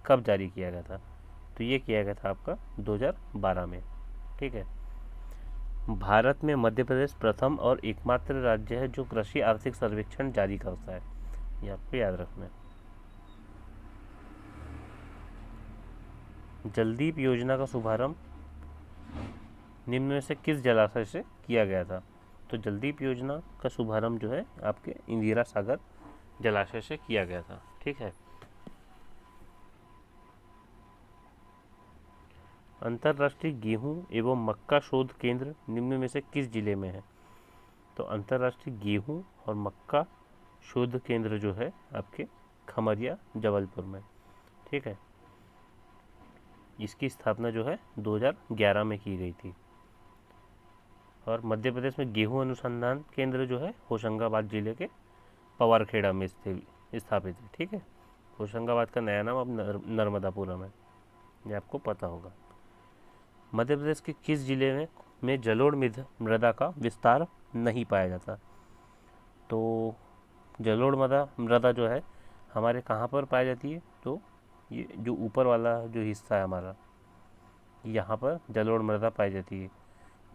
कब जारी किया गया था? तो ये किया गया था आपका 2012 में। ठीक है। भारत में मध्य प्रदेश प्रथम और एकमात्र राज्य है जो कृषि आर्थिक सर्वेक्षण जारी करता है, ये आपको याद रखना है। जलदीप योजना का शुभारंभ निम्न में से किस जलाशय से किया गया था? तो जलदीप योजना का शुभारंभ जो है आपके इंदिरा सागर जलाशय से किया गया था। ठीक है। अंतर्राष्ट्रीय गेहूं एवं मक्का शोध केंद्र निम्न में से किस जिले में है? तो अंतर्राष्ट्रीय गेहूं और मक्का शोध केंद्र जो है आपके खमरिया जबलपुर में। ठीक है। इसकी स्थापना जो है 2011 में की गई थी। और मध्य प्रदेश में गेहूं अनुसंधान केंद्र जो है होशंगाबाद जिले के पवारखेड़ा में स्थापित है। ठीक है। होशंगाबाद का नया नाम अब नर्मदापुरम है, ये आपको पता होगा। मध्य प्रदेश के किस जिले में जलोढ़ मृदा का विस्तार नहीं पाया जाता? तो जलोढ़ मृदा जो है हमारे कहाँ पर पाई जाती है? तो ये जो ऊपर वाला जो हिस्सा है हमारा, यहाँ पर जलोढ़ मृदा पाई जाती है।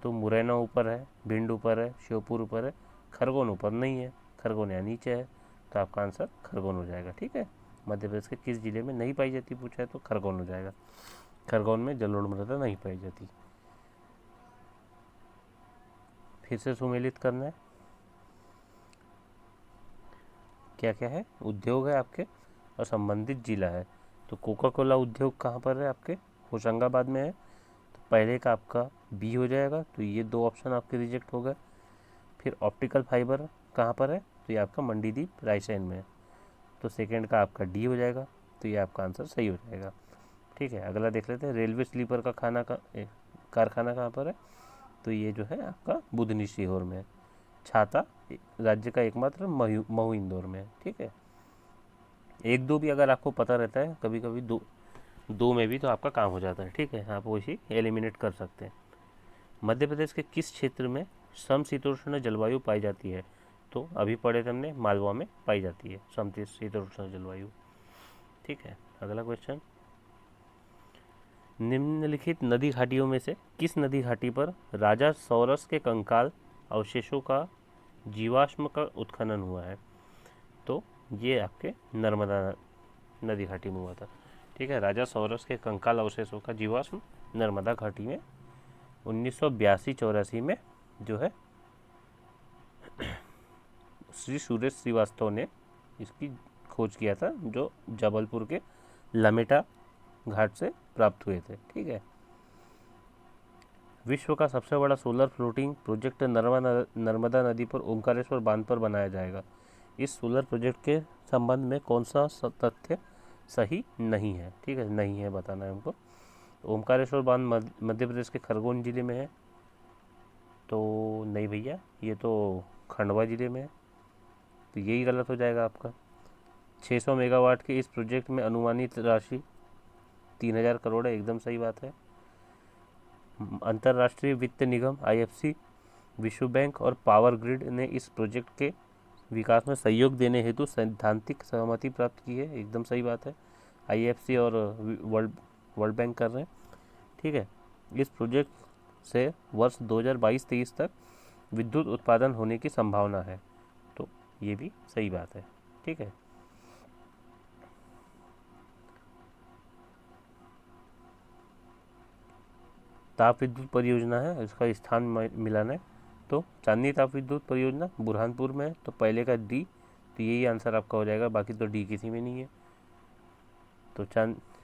तो मुरैना ऊपर है, भिंड ऊपर है, श्योपुर ऊपर है, खरगोन ऊपर नहीं है, खरगोन यहाँ नीचे है। तो आपका आंसर खरगोन हो जाएगा। ठीक है। मध्य प्रदेश के किस जिले में नहीं पाई जाती पूछा है तो खरगोन हो जाएगा। खरगोन में जलोढ़ मृदा नहीं पाई जाती। फिर से सुमेलित करना है, क्या क्या है? उद्योग है आपके और संबंधित जिला है। तो कोका कोला उद्योग कहाँ पर है? आपके होशंगाबाद में है। तो पहले का आपका बी हो जाएगा, तो ये दो ऑप्शन आपके रिजेक्ट हो गए। फिर ऑप्टिकल फाइबर कहाँ पर है? तो ये आपका मंडीदीप रायसेन में है। तो सेकंड का आपका डी हो जाएगा, तो ये आपका आंसर सही हो जाएगा। ठीक है। अगला देख लेते हैं, रेलवे स्लीपर का कारखाना कहाँ पर है? तो ये जो है आपका बुधनी सीहोर में है। छाता राज्य का एकमात्र महू इंदौर में है। ठीक है। एक दो भी अगर आपको पता रहता है, कभी कभी दो में भी तो आपका काम हो जाता है। ठीक है। आप वैसे एलिमिनेट कर सकते हैं। मध्य प्रदेश के किस क्षेत्र में समशीतोष्ण जलवायु पाई जाती है? तो अभी पढ़े थे हमने, मालवा में पाई जाती है समशीतोष्ण जलवायु। ठीक है। अगला क्वेश्चन, निम्नलिखित नदी घाटियों में से किस नदी घाटी पर राजा सौरस के कंकाल अवशेषों का जीवाश्म का उत्खनन हुआ है? तो ये आपके नर्मदा नदी घाटी में हुआ था। ठीक है। राजा सौरस के कंकाल अवशेषों का जीवाश्म नर्मदा घाटी में 1982-84 में जो है श्री सुरेश श्रीवास्तव ने इसकी खोज किया था, जो जबलपुर के लमेटा घाट से प्राप्त हुए थे। ठीक है। विश्व का सबसे बड़ा सोलर फ्लोटिंग प्रोजेक्ट नर्मदा नदी पर ओमकारेश्वर बांध पर बनाया जाएगा। इस सोलर प्रोजेक्ट के संबंध में कौन सा तथ्य सही नहीं है? ठीक है, नहीं है बताना है हमको। ओमकारेश्वर बांध मध्य प्रदेश के खरगोन जिले में है। तो नहीं भैया, ये तो खंडवा जिले में है, तो यही गलत हो जाएगा आपका। 600 मेगावाट के इस प्रोजेक्ट में अनुमानित राशि 3000 करोड़ है, एकदम सही बात है। अंतर्राष्ट्रीय वित्त निगम IFC, विश्व बैंक और पावर ग्रिड ने इस प्रोजेक्ट के विकास में सहयोग देने हेतु सैद्धांतिक सहमति प्राप्त की है, एकदम सही बात है। IFC और वर्ल्ड बैंक कर रहे हैं। ठीक है। इस प्रोजेक्ट से वर्ष 2022-23 तक विद्युत उत्पादन होने की संभावना है, तो ये भी सही बात है। ठीक है। ताप विद्युत परियोजना है, इसका स्थान मिलाना है। तो चांदनी ताप विद्युत परियोजना बुरहानपुर में है, तो पहले का डी, तो यही आंसर आपका हो जाएगा, बाकी तो डी किसी में नहीं है। तो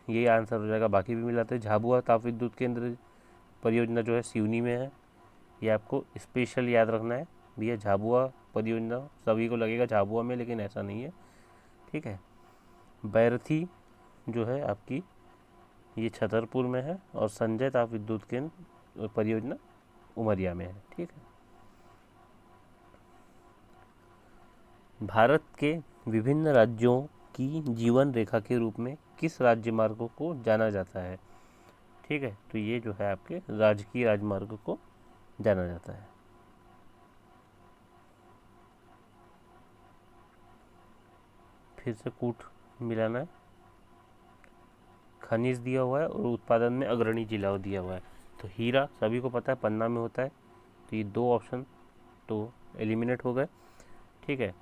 यही आंसर हो जाएगा, बाकी भी मिलाते हैं। झाबुआ ताप विद्युत केंद्र परियोजना जो है सिवनी में है, ये आपको स्पेशल याद रखना है भैया। झाबुआ परियोजना सभी को लगेगा झाबुआ में, लेकिन ऐसा नहीं है। ठीक है। बैरथी जो है आपकी ये छतरपुर में है, और संजय ताप विद्युत केंद्र परियोजना उमरिया में है। ठीक है। भारत के विभिन्न राज्यों की जीवन रेखा के रूप में किस राजमार्गों को जाना जाता है? ठीक है। तो ये जो है आपके राजकीय राजमार्ग को जाना जाता है। फिर से कूट मिलाना है। खनिज दिया हुआ है और उत्पादन में अग्रणी जिला दिया हुआ है। तो हीरा सभी को पता है पन्ना में होता है, तो ये दो ऑप्शन तो एलिमिनेट हो गए। ठीक है।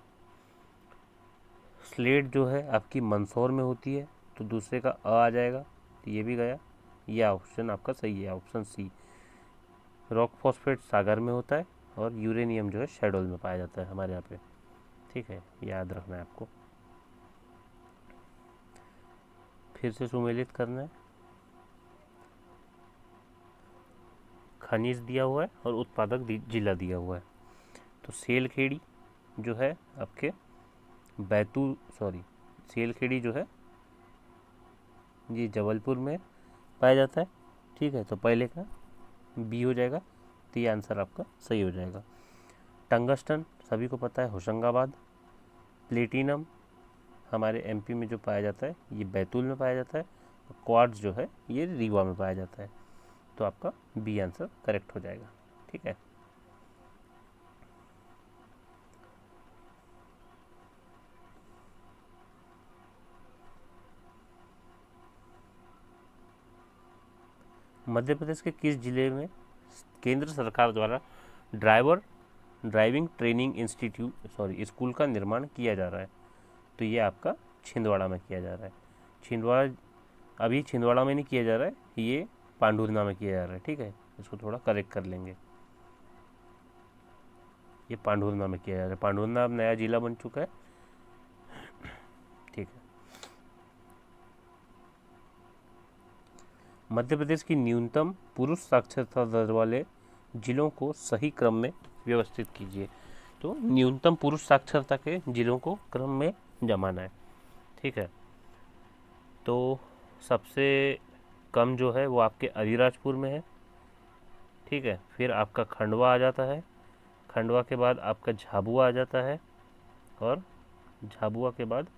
स्लेट जो है आपकी मंदसौर में होती है, तो दूसरे का आ जाएगा, तो ये भी गया। यह ऑप्शन आपका सही है, ऑप्शन सी। रॉक फॉस्फेट सागर में होता है, और यूरेनियम जो है शहडोल में पाया जाता है हमारे यहाँ पे। ठीक है, याद रखना है आपको। फिर से सुमेलित करना है। खनिज दिया हुआ है और उत्पादक जिला दिया हुआ है। तो सेलखेड़ी जो है आपके सेलखेड़ी जो है ये जबलपुर में पाया जाता है। ठीक है, तो पहले का बी हो जाएगा, तो ये आंसर आपका सही हो जाएगा। टंगस्टन सभी को पता है होशंगाबाद। प्लेटिनम हमारे एमपी में जो पाया जाता है ये बैतूल में पाया जाता है। क्वार्ट्ज जो है ये रीवा में पाया जाता है। तो आपका बी आंसर करेक्ट हो जाएगा। ठीक है, मध्य प्रदेश के किस जिले में केंद्र सरकार द्वारा ड्राइविंग ट्रेनिंग स्कूल का निर्माण किया जा रहा है? तो ये आपका छिंदवाड़ा में किया जा रहा है। छिंदवाड़ा में नहीं किया जा रहा है, ये पांडुरना में किया जा रहा है। ठीक है, इसको थोड़ा करेक्ट कर लेंगे। ये पांडुरना में किया जा रहा है। पांडुरना अब नया जिला बन चुका है। ठीक है, मध्य प्रदेश की न्यूनतम पुरुष साक्षरता दर वाले जिलों को सही क्रम में व्यवस्थित कीजिए। तो न्यूनतम पुरुष साक्षरता के जिलों को क्रम में जमाना है। ठीक है, तो सबसे कम जो है वो आपके अलीराजपुर में है। ठीक है, फिर आपका खंडवा आ जाता है। खंडवा के बाद आपका झाबुआ आ जाता है और झाबुआ के बाद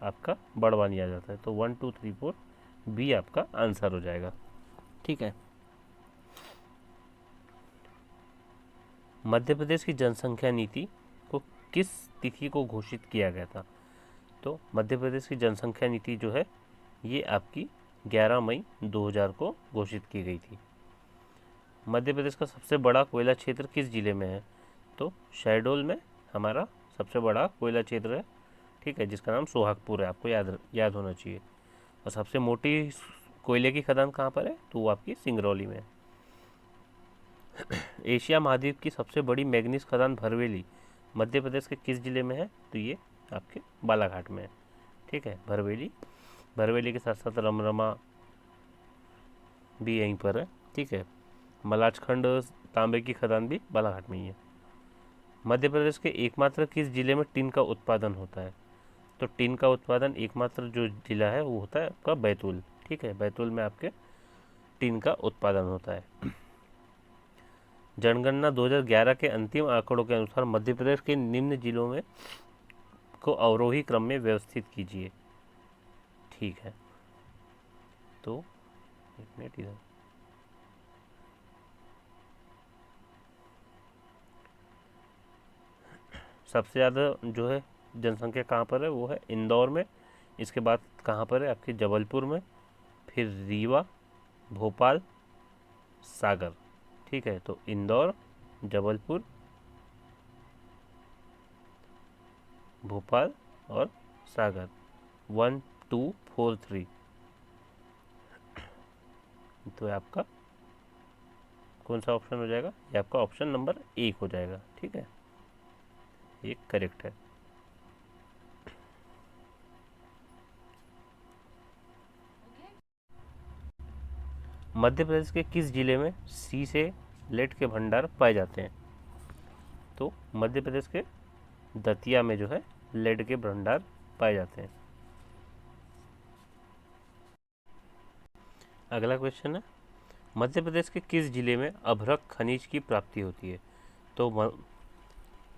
आपका बड़वानी आ जाता है। तो 1 2 3 4 बी आपका आंसर हो जाएगा। ठीक है, मध्य प्रदेश की जनसंख्या नीति को किस तिथि को घोषित किया गया था? तो मध्य प्रदेश की जनसंख्या नीति जो है ये आपकी 11 मई 2000 को घोषित की गई थी। मध्य प्रदेश का सबसे बड़ा कोयला क्षेत्र किस जिले में है? तो शहडोल में हमारा सबसे बड़ा कोयला क्षेत्र है। ठीक है, जिसका नाम सोहागपुर है, आपको याद होना चाहिए। और सबसे मोटी कोयले की खदान कहाँ पर है? तो वो आपकी सिंगरौली में है। एशिया महाद्वीप की सबसे बड़ी मैग्नीज खदान भरवेली मध्य प्रदेश के किस जिले में है? तो ये आपके बालाघाट में है। ठीक है, भरवेली के साथ साथ रमरमा भी यहीं पर है। ठीक है, मलाजखंड तांबे की खदान भी बालाघाट में ही है। मध्य प्रदेश के एकमात्र किस जिले में टिन का उत्पादन होता है? तो टिन का उत्पादन एकमात्र जो जिला है वो होता है आपका बैतूल। ठीक है, बैतूल में आपके टिन का उत्पादन होता है। जनगणना 2011 के अंतिम आंकड़ों के अनुसार मध्य प्रदेश के निम्न जिलों में को अवरोही क्रम में व्यवस्थित कीजिए। ठीक है, तो एक मिनट इधर। सबसे ज़्यादा जो है जनसंख्या कहाँ पर है? वो है इंदौर में। इसके बाद कहाँ पर है? आपके जबलपुर में, फिर रीवा, भोपाल, सागर। ठीक है, तो इंदौर, जबलपुर, भोपाल और सागर। 1 2 4 3। तो आपका कौन सा ऑप्शन हो जाएगा? ये आपका ऑप्शन नंबर 1 हो जाएगा। ठीक है, ये करेक्ट है। मध्य प्रदेश के किस जिले में सीसे लेड के भंडार पाए जाते हैं? तो मध्य प्रदेश के दतिया में जो है लेड के भंडार पाए जाते हैं। अगला क्वेश्चन है, मध्य प्रदेश के किस जिले में अभ्रक खनिज की प्राप्ति होती है? तो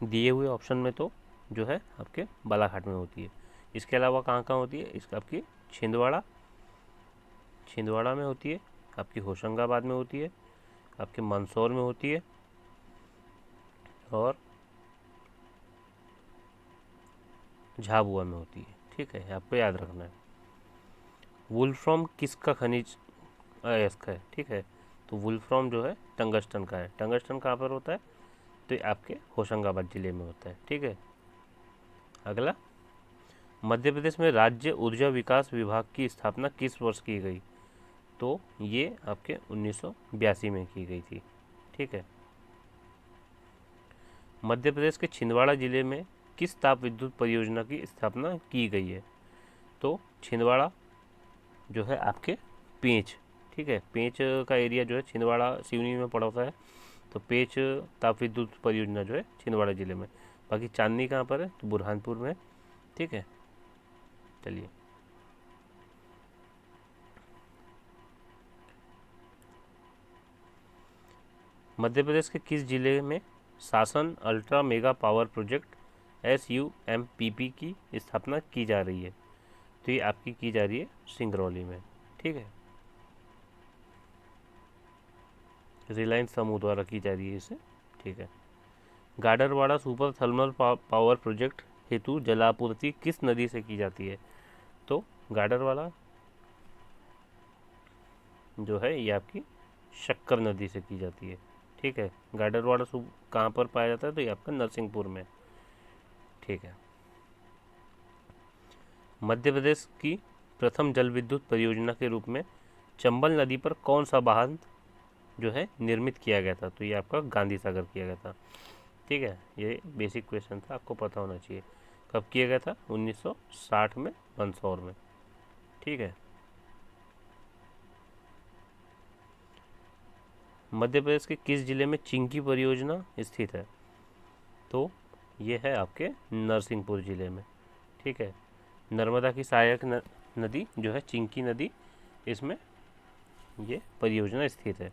दिए हुए ऑप्शन में तो जो है आपके बालाघाट में होती है। इसके अलावा कहाँ कहाँ होती है? इसका आपकी छिंदवाड़ा में होती है, आपकी होशंगाबाद में होती है, आपके मंदसौर में होती है और झाबुआ में होती है। ठीक है, आपको याद रखना है। वुल्फ्रॉम किसका खनिज अयस्क है? ठीक है, तो वुल्फ्रॉम जो है टंगस्टन का है। टंगस्टन कहाँ पर होता है? तो ये आपके होशंगाबाद जिले में होता है। ठीक है, अगला, मध्य प्रदेश में राज्य ऊर्जा विकास विभाग की स्थापना किस वर्ष की गई? तो ये आपके 1982 में की गई थी। ठीक है, मध्य प्रदेश के छिंदवाड़ा जिले में किस ताप विद्युत परियोजना की स्थापना की गई है? तो छिंदवाड़ा जो है आपके पेंच, ठीक है, पेंच का एरिया जो है छिंदवाड़ा सिवनी में पड़ता है, तो पेंच ताप विद्युत परियोजना जो है छिंदवाड़ा जिले में। बाकी चांदनी कहाँ पर है? तो बुरहानपुर में, ठीक है। चलिए, मध्य प्रदेश के किस जिले में शासन ultra mega power project SUMPP की स्थापना की जा रही है? तो ये आपकी की जा रही है सिंगरौली में, ठीक है। रिलायंस समूह द्वारा की जा रही है इसे, ठीक है। Gadarwara super thermal power project हेतु जलापूर्ति किस नदी से की जाती है? तो गाडरवाड़ा जो है ये आपकी शक्कर नदी से की जाती है, ठीक है। गाडरवाड़ा कहाँ पर पाया जाता है? तो ये आपका नरसिंहपुर में, ठीक है। मध्य प्रदेश की प्रथम जल विद्युत परियोजना के रूप में चंबल नदी पर कौन सा बांध जो है निर्मित किया गया था? तो ये आपका गांधी सागर किया गया था, ठीक है। ये बेसिक क्वेश्चन था, आपको पता होना चाहिए। कब किया गया था? 1960 में, मंदसौर में, ठीक है। मध्य प्रदेश के किस जिले में चिंकी परियोजना स्थित है? तो ये है आपके नरसिंहपुर जिले में, ठीक है। नर्मदा की सहायक नदी जो है चिंकी नदी, इसमें ये परियोजना स्थित है।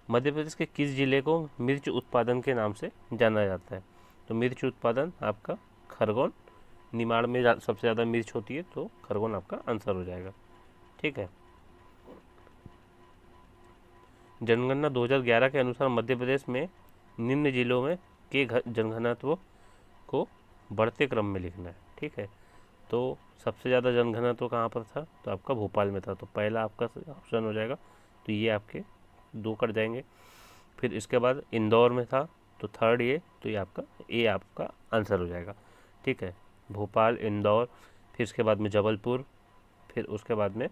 मध्य प्रदेश के किस जिले को मिर्च उत्पादन के नाम से जाना जाता है? तो मिर्च उत्पादन आपका खरगोन, निमाड़ में सबसे ज़्यादा मिर्च होती है, तो खरगोन आपका आंसर हो जाएगा, ठीक है। जनगणना 2011 के अनुसार मध्य प्रदेश में निम्न जिलों में के जनघनत्व को बढ़ते क्रम में लिखना है, ठीक है। तो सबसे ज़्यादा जनघनत्व कहाँ पर था? तो आपका भोपाल में था, तो पहला आपका ऑप्शन हो जाएगा, तो ये आपके 2 कट जाएंगे। फिर इसके बाद इंदौर में था, तो थर्ड ये, तो ये आपका आंसर हो जाएगा, ठीक है। भोपाल, इंदौर, फिर इसके बाद में जबलपुर, फिर उसके बाद में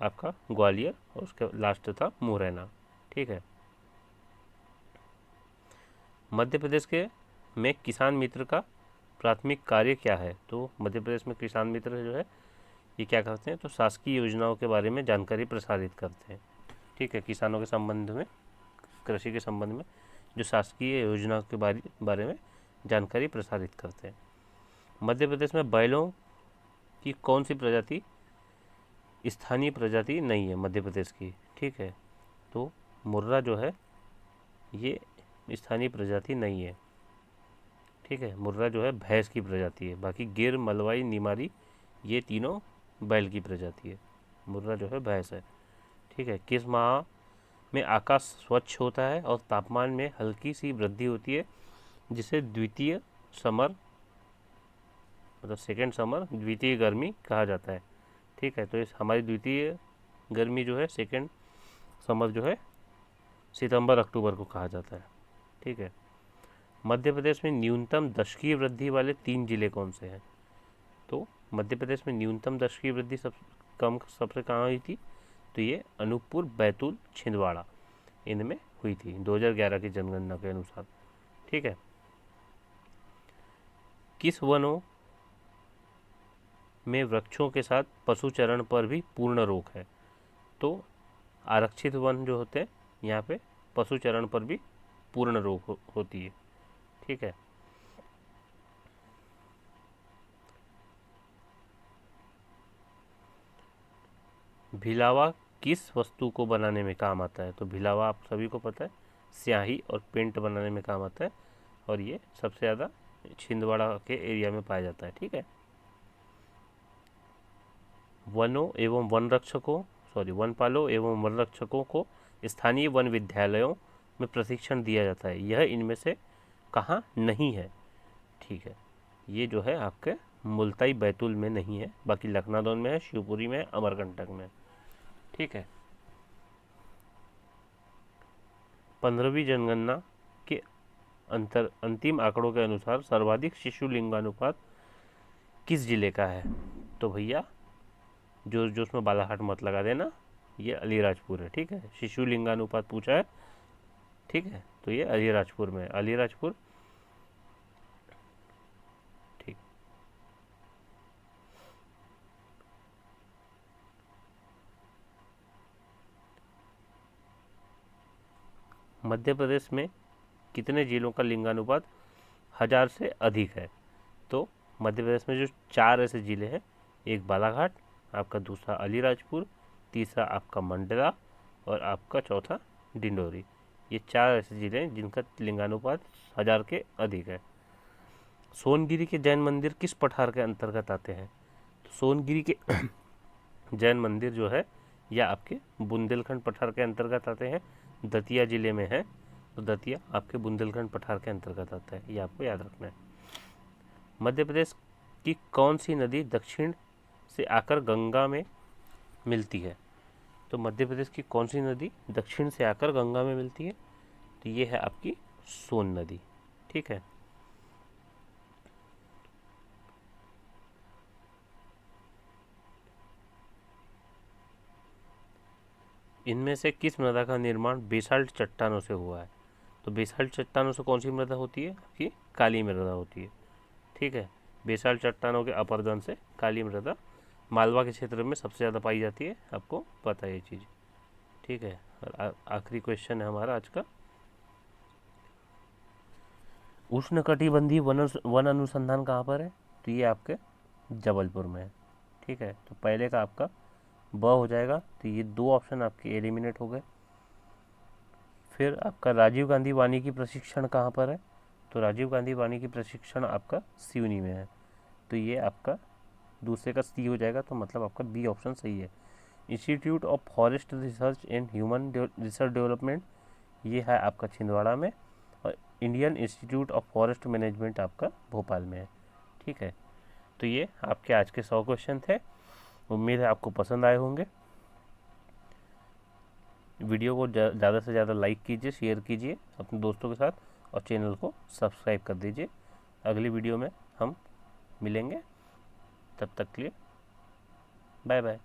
आपका ग्वालियर, और उसके लास्ट था मुरैना, ठीक है। मध्य प्रदेश के में किसान मित्र का प्राथमिक कार्य क्या है? तो मध्य प्रदेश में किसान मित्र जो है ये क्या करते हैं? तो शासकीय योजनाओं के बारे में जानकारी प्रसारित करते हैं, ठीक है। किसानों के संबंध में, कृषि के संबंध में जो शासकीय योजना के बारे में जानकारी प्रसारित करते हैं। मध्य प्रदेश में बैलों की कौन सी प्रजाति स्थानीय प्रजाति नहीं है मध्य प्रदेश की, ठीक है। तो मुर्रा जो है ये स्थानीय प्रजाति नहीं है, ठीक है। मुर्रा जो है भैंस की प्रजाति है। बाकी गिर, मलवाई, निमारी ये तीनों बैल की प्रजाति है। मुर्रा जो है भैंस है, ठीक है। किस माह में आकाश स्वच्छ होता है और तापमान में हल्की सी वृद्धि होती है, जिसे द्वितीय समर, मतलब सेकेंड समर, द्वितीय गर्मी कहा जाता है, ठीक है। तो इस हमारी द्वितीय गर्मी जो है, सेकेंड समर जो है, सितंबर अक्टूबर को कहा जाता है, ठीक है। मध्य प्रदेश में न्यूनतम दशकीय वृद्धि वाले 3 जिले कौन से हैं? तो मध्य प्रदेश में न्यूनतम दशकीय वृद्धि सबसे कहाँ हुई थी? तो ये अनूपपुर, बैतूल, छिंदवाड़ा, इनमें हुई थी 2011 की जनगणना के अनुसार, ठीक है। किस वनों में वृक्षों के साथ पशुचरण पर भी पूर्ण रोक है? तो आरक्षित वन जो होते हैं यहाँ पे पशुचरण पर भी पूर्ण रोक होती है, ठीक है। भिलावा किस वस्तु को बनाने में काम आता है? तो भिलावा आप सभी को पता है, स्याही और पेंट बनाने में काम आता है, और ये सबसे ज़्यादा छिंदवाड़ा के एरिया में पाया जाता है, ठीक है। वनों एवं वनपालों एवं वन रक्षकों को स्थानीय वन विद्यालयों में प्रशिक्षण दिया जाता है, यह इनमें से कहाँ नहीं है? ठीक है, ये जो है आपके मुल्ताई बैतूल में नहीं है, बाकी लखनादौन में है, शिवपुरी में, अमरकंटक में, ठीक है। 15वीं जनगणना के अंतिम आंकड़ों के अनुसार सर्वाधिक शिशु लिंगानुपात किस जिले का है? तो भैया जो उसमें बालाघाट मत लगा देना, ये अलीराजपुर है, ठीक है। शिशु लिंगानुपात पूछा है, ठीक है, तो ये अलीराजपुर में, अलीराजपुर मध्य प्रदेश में कितने जिलों का लिंगानुपात 1000 से अधिक है? तो मध्य प्रदेश में जो 4 ऐसे ज़िले हैं, एक बालाघाट, आपका दूसरा अलीराजपुर, तीसरा आपका मंडला और आपका चौथा डिंडोरी। ये 4 ऐसे ज़िले हैं जिनका लिंगानुपात 1000 के अधिक है। सोनगिरी के जैन मंदिर किस पठार के अंतर्गत आते हैं? तो सोनगिरी के जैन मंदिर जो है यह आपके बुंदेलखंड पठार के अंतर्गत आते हैं। दतिया जिले में है, तो दतिया आपके बुंदेलखंड पठार के अंतर्गत आता है, ये आपको याद रखना है। मध्य प्रदेश की कौन सी नदी दक्षिण से आकर गंगा में मिलती है? तो मध्य प्रदेश की कौन सी नदी दक्षिण से आकर गंगा में मिलती है? तो ये है आपकी सोन नदी। ठीक है, इनमें से किस मृदा का निर्माण बेसाल्ट चट्टानों से हुआ है? तो बेसाल्ट चट्टानों से कौन सी मृदा होती है? आपकी काली मृदा होती है। ठीक है, बेसाल्ट चट्टानों के अपरदन से काली मृदा मालवा के क्षेत्र में सबसे ज़्यादा पाई जाती है, आपको पता है ये चीज़। ठीक है, और आखिरी क्वेश्चन है हमारा आज का, उष्णकटिबंधीय वन अनुसंधान कहाँ पर है? तो ये आपके जबलपुर में है। ठीक है, तो पहले का आपका ब हो जाएगा, तो ये 2 ऑप्शन आपके एलिमिनेट हो गए। फिर आपका राजीव गांधी वानिकी प्रशिक्षण कहाँ पर है? तो राजीव गांधी वानिकी प्रशिक्षण आपका सिवनी में है, तो ये आपका दूसरे का सी हो जाएगा, तो मतलब आपका बी ऑप्शन सही है। Institute of forest research and human research development ये है आपका छिंदवाड़ा में, और Indian institute of forest management आपका भोपाल में है। ठीक है, तो ये आपके आज के 100 क्वेश्चन थे। उम्मीद है आपको पसंद आए होंगे। वीडियो को ज़्यादा से ज़्यादा लाइक कीजिए, शेयर कीजिए अपने दोस्तों के साथ, और चैनल को सब्सक्राइब कर दीजिए। अगली वीडियो में हम मिलेंगे, तब तक के लिए बाय बाय।